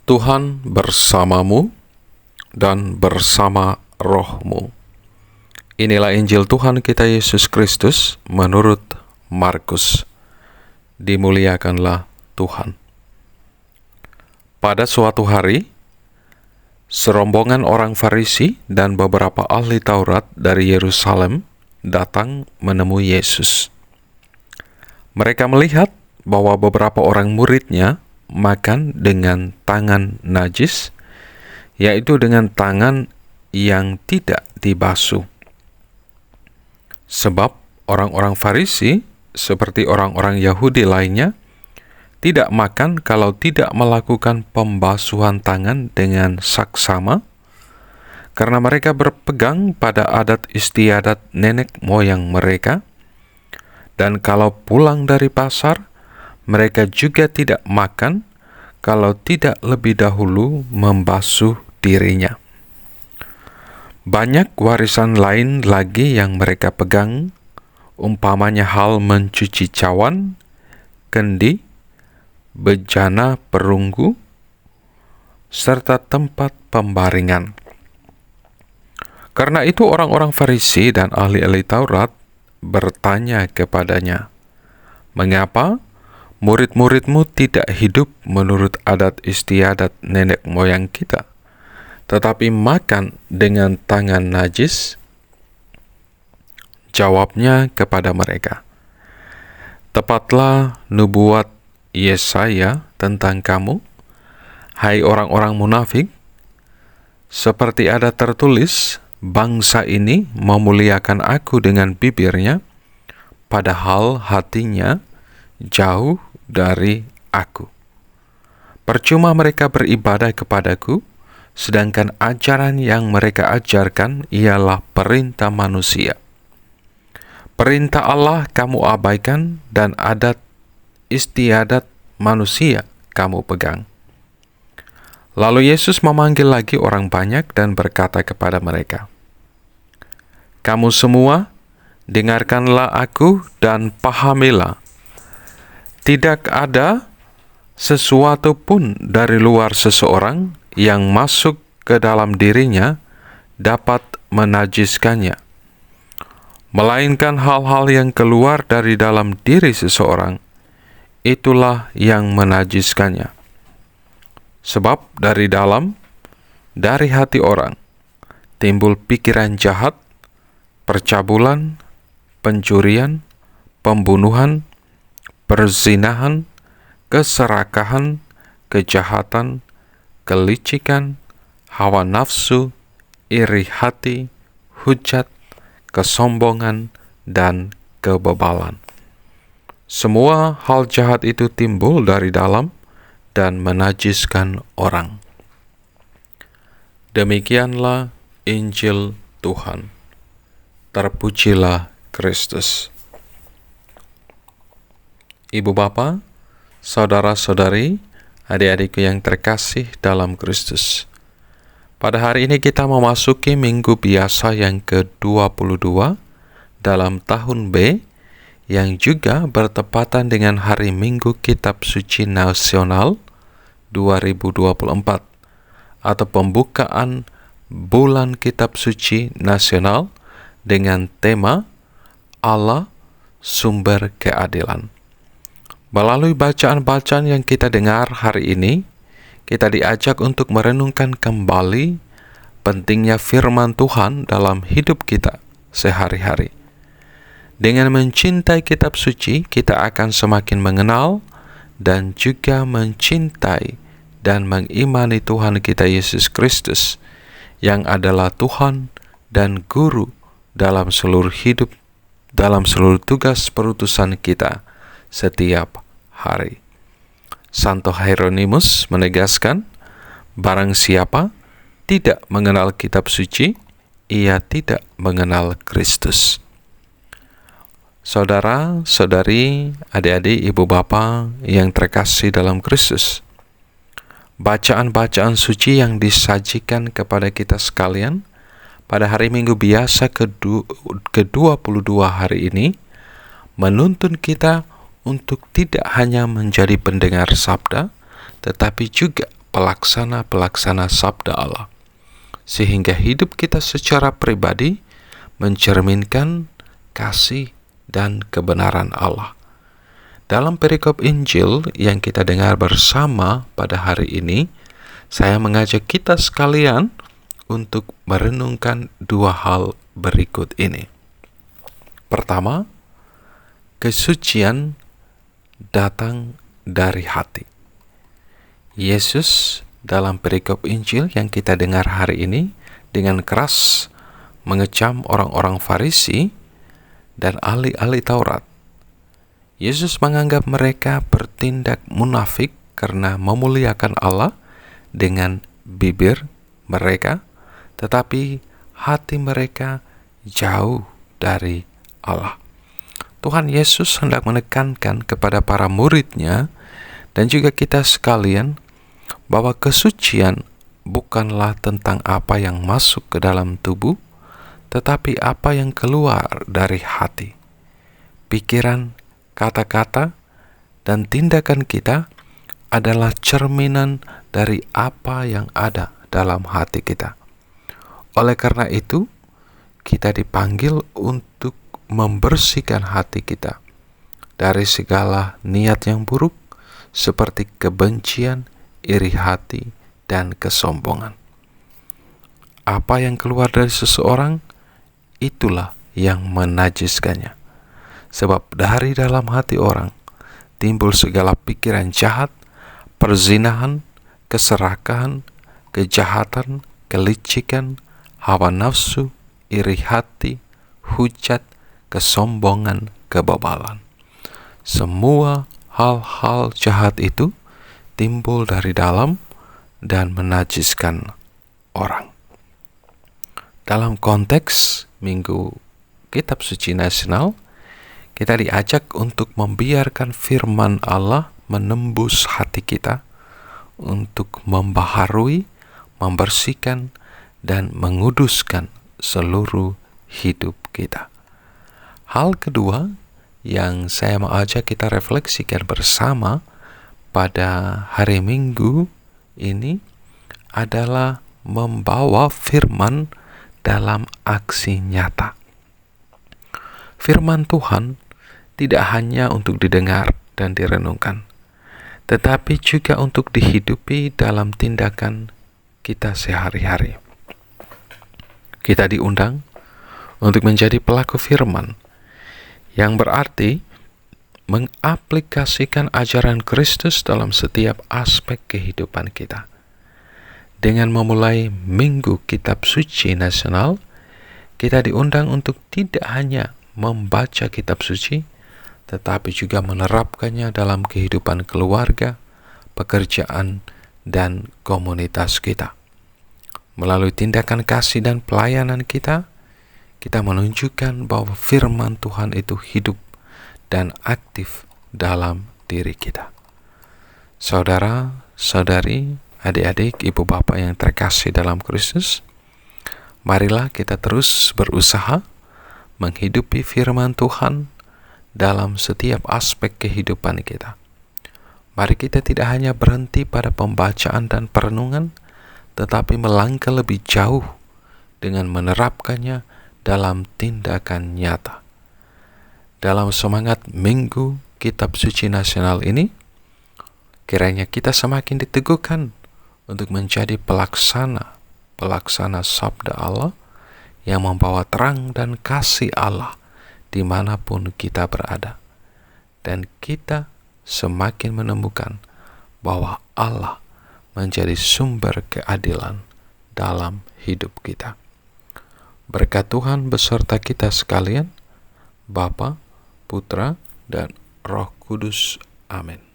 Tuhan bersamamu dan bersama rohmu. Inilah Injil Tuhan kita Yesus Kristus menurut Markus. Dimuliakanlah Tuhan. Pada suatu hari, serombongan orang Farisi dan beberapa ahli Taurat dari Yerusalem datang menemui Yesus. Mereka melihat bahwa beberapa orang muridnya makan dengan tangan najis, yaitu dengan tangan yang tidak dibasuh. Sebab orang-orang Farisi, seperti orang-orang Yahudi lainnya, tidak makan kalau tidak melakukan pembasuhan tangan dengan saksama, karena mereka berpegang pada adat istiadat nenek moyang mereka, dan kalau pulang dari pasar, mereka juga tidak makan kalau tidak lebih dahulu membasuh dirinya. Banyak warisan lain lagi yang mereka pegang, umpamanya hal mencuci cawan, kendi, bejana perunggu, serta tempat pembaringan. Karena itu orang-orang Farisi dan ahli-ahli Taurat bertanya kepadanya, "Mengapa murid-muridmu tidak hidup menurut adat istiadat nenek moyang kita, tetapi makan dengan tangan najis?" Jawabnya kepada mereka, "Tepatlah nubuat Yesaya tentang kamu, hai orang-orang munafik. Seperti ada tertulis, bangsa ini memuliakan aku dengan bibirnya, padahal hatinya jauh dari aku. Percuma mereka beribadah kepadaku, sedangkan ajaran yang mereka ajarkan ialah perintah manusia. Perintah Allah kamu abaikan, dan adat istiadat manusia kamu pegang." Lalu Yesus memanggil lagi orang banyak dan berkata kepada mereka, "Kamu semua, dengarkanlah aku dan pahamilah. Tidak ada sesuatu pun dari luar seseorang yang masuk ke dalam dirinya dapat menajiskannya, melainkan hal-hal yang keluar dari dalam diri seseorang, itulah yang menajiskannya. Sebab dari dalam, dari hati orang, timbul pikiran jahat, percabulan, pencurian, pembunuhan, perzinahan, keserakahan, kejahatan, kelicikan, hawa nafsu, iri hati, hujat, kesombongan, dan kebebalan. Semua hal jahat itu timbul dari dalam dan menajiskan orang." Demikianlah Injil Tuhan. Terpujilah Kristus. Ibu bapa, saudara-saudari, adik-adikku yang terkasih dalam Kristus. Pada hari ini kita memasuki minggu biasa yang ke-22 dalam tahun B, yang juga bertepatan dengan hari Minggu Kitab Suci Nasional 2024, atau pembukaan Bulan Kitab Suci Nasional dengan tema Allah Sumber Keadilan. Melalui bacaan-bacaan yang kita dengar hari ini, kita diajak untuk merenungkan kembali pentingnya firman Tuhan dalam hidup kita sehari-hari. Dengan mencintai kitab suci, kita akan semakin mengenal dan juga mencintai dan mengimani Tuhan kita Yesus Kristus, yang adalah Tuhan dan Guru dalam seluruh hidup, dalam seluruh tugas perutusan kita setiap hari. Santo Hieronymus menegaskan, barang siapa tidak mengenal kitab suci, ia tidak mengenal Kristus. Saudara-saudari, adik-adik, ibu bapa yang terkasih dalam Kristus, bacaan-bacaan suci yang disajikan kepada kita sekalian pada hari Minggu biasa ke-22 hari ini menuntun kita untuk tidak hanya menjadi pendengar sabda, tetapi juga pelaksana-pelaksana sabda Allah, sehingga hidup kita secara pribadi mencerminkan kasih dan kebenaran Allah. Dalam perikop Injil yang kita dengar bersama pada hari ini, saya mengajak kita sekalian untuk merenungkan dua hal berikut ini. Pertama, kesucian datang dari hati. Yesus dalam perikop Injil yang kita dengar hari ini dengan keras mengecam orang-orang Farisi dan ahli-ahli Taurat. Yesus menganggap mereka bertindak munafik karena memuliakan Allah dengan bibir mereka, tetapi hati mereka jauh dari Allah. Tuhan Yesus hendak menekankan kepada para murid-Nya dan juga kita sekalian bahwa kesucian bukanlah tentang apa yang masuk ke dalam tubuh, tetapi apa yang keluar dari hati. Pikiran, kata-kata, dan tindakan kita adalah cerminan dari apa yang ada dalam hati kita. Oleh karena itu, kita dipanggil untuk membersihkan hati kita dari segala niat yang buruk seperti kebencian, iri hati, dan kesombongan. Apa yang keluar dari seseorang, itulah yang menajiskannya. Sebab dari dalam hati orang timbul segala pikiran jahat, perzinahan, keserakahan, kejahatan, kelicikan, hawa nafsu, iri hati, hujat, kesombongan, kebebalan. Semua hal-hal jahat itu timbul dari dalam dan menajiskan orang. Dalam konteks Minggu Kitab Suci Nasional, kita diajak untuk membiarkan firman Allah menembus hati kita untuk membaharui, membersihkan, dan menguduskan seluruh hidup kita. Hal kedua yang saya mau ajak kita refleksikan bersama pada hari Minggu ini adalah membawa firman dalam aksi nyata. Firman Tuhan tidak hanya untuk didengar dan direnungkan, tetapi juga untuk dihidupi dalam tindakan kita sehari-hari. Kita diundang untuk menjadi pelaku firman, yang berarti mengaplikasikan ajaran Kristus dalam setiap aspek kehidupan kita. Dengan memulai Minggu Kitab Suci Nasional, kita diundang untuk tidak hanya membaca kitab suci, tetapi juga menerapkannya dalam kehidupan keluarga, pekerjaan, dan komunitas kita. Melalui tindakan kasih dan pelayanan kita menunjukkan bahwa firman Tuhan itu hidup dan aktif dalam diri kita. Saudara, saudari, adik-adik, ibu bapak yang terkasih dalam Kristus, marilah kita terus berusaha menghidupi firman Tuhan dalam setiap aspek kehidupan kita. Mari kita tidak hanya berhenti pada pembacaan dan perenungan, tetapi melangkah lebih jauh dengan menerapkannya dalam tindakan nyata. Dalam semangat Minggu Kitab Suci Nasional ini, kiranya kita semakin diteguhkan untuk menjadi pelaksana sabda Allah yang membawa terang dan kasih Allah dimanapun kita berada. Dan kita semakin menemukan bahwa Allah menjadi sumber keadilan dalam hidup kita. Berkat Tuhan beserta kita sekalian, Bapa, Putra, dan Roh Kudus. Amin.